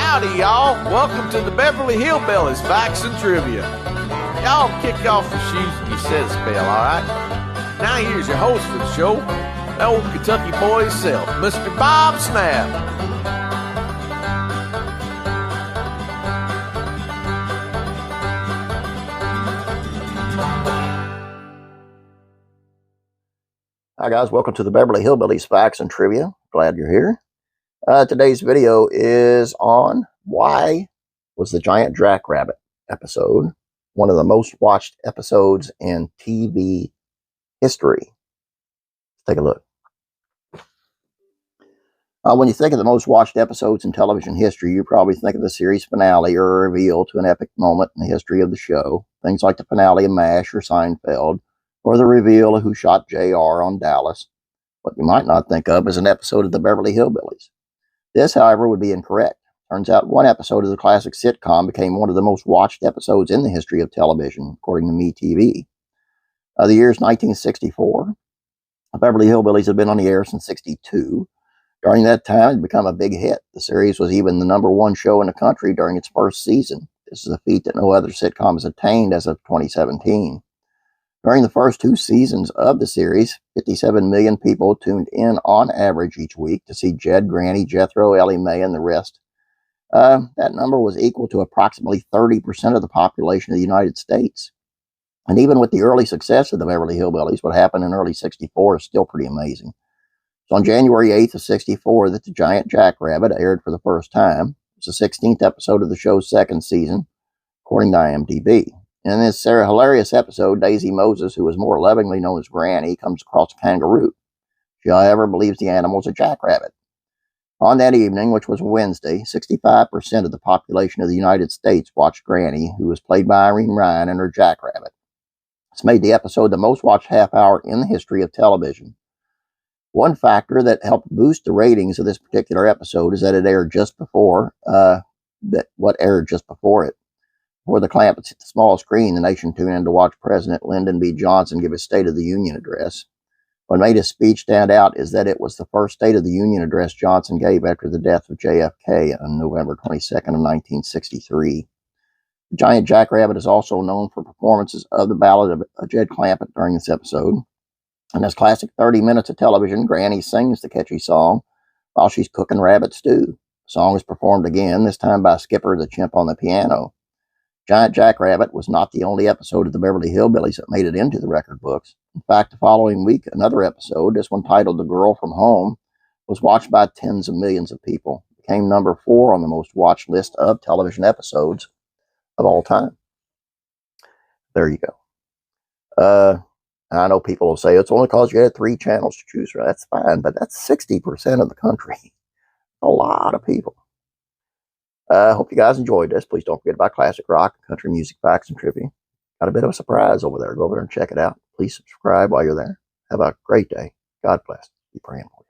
Howdy, y'all. Welcome to the Beverly Hillbillies Facts and Trivia. Y'all kick off your shoes and you said a spell, all right? Now here's your host for the show, the old Kentucky boy himself, Mr. Bob Snap. Hi guys, welcome to the Beverly Hillbillies Facts and Trivia. Glad you're here. Today's video is on why was the giant Jackrabbit episode one of the most watched episodes in TV history. Let's take a look. When you think of the most watched episodes in television history, you probably think of the series finale or a reveal to an epic moment in the history of the show. Things like the finale of MASH or Seinfeld, or the reveal of who shot JR on Dallas. What you might not think of is an episode of the Beverly Hillbillies. This, however, would be incorrect. Turns out one episode of the classic sitcom became one of the most watched episodes in the history of television, according to MeTV. The year is 1964. The Beverly Hillbillies had been on the air since '62. During that time, it had become a big hit. The series was even the #1 show in the country during its first season. This is a feat that no other sitcom has attained as of 2017. During the first 2 seasons of the series, 57 million people tuned in on average each week to see Jed, Granny, Jethro, Ellie Mae, and the rest. That number was equal to approximately 30% of the population of the United States. And even with the early success of the Beverly Hillbillies, what happened in early '64 is still pretty amazing. So on January 8th of '64, that the giant Jackrabbit aired for the first time. It was the 16th episode of the show's second season, according to IMDb. In this hilarious episode, Daisy Moses, who is more lovingly known as Granny, comes across a kangaroo. She, however, believes the animal is a jackrabbit. On that evening, which was a Wednesday, 65% of the population of the United States watched Granny, who was played by Irene Ryan, and her jackrabbit. This made the episode the most watched half hour in the history of television. One factor that helped boost the ratings of this particular episode is that it aired just before it. Before the clamp hit the small screen, the nation tuned in to watch President Lyndon B. Johnson give his State of the Union address. What made his speech stand out is that it was the first State of the Union address Johnson gave after the death of JFK on November 22nd of 1963. The giant Jackrabbit is also known for performances of the Ballad of Jed Clampett during this episode. In this classic 30 minutes of television, Granny sings the catchy song while she's cooking rabbit stew. The song is performed again, this time by Skipper the Chimp on the piano. Giant Jackrabbit was not the only episode of the Beverly Hillbillies that made it into the record books. In fact, the following week, another episode, this one titled The Girl from Home, was watched by tens of millions of people. It became #4 on the most watched list of television episodes of all time. There you go. I know people will say it's only because you had 3 channels to choose from. That's fine, but that's 60% of the country. A lot of people. I hope you guys enjoyed this. Please don't forget about classic rock, country music, facts, and trivia. Got a bit of a surprise over there. Go over there and check it out. Please subscribe while you're there. Have a great day. God bless. Be praying for you.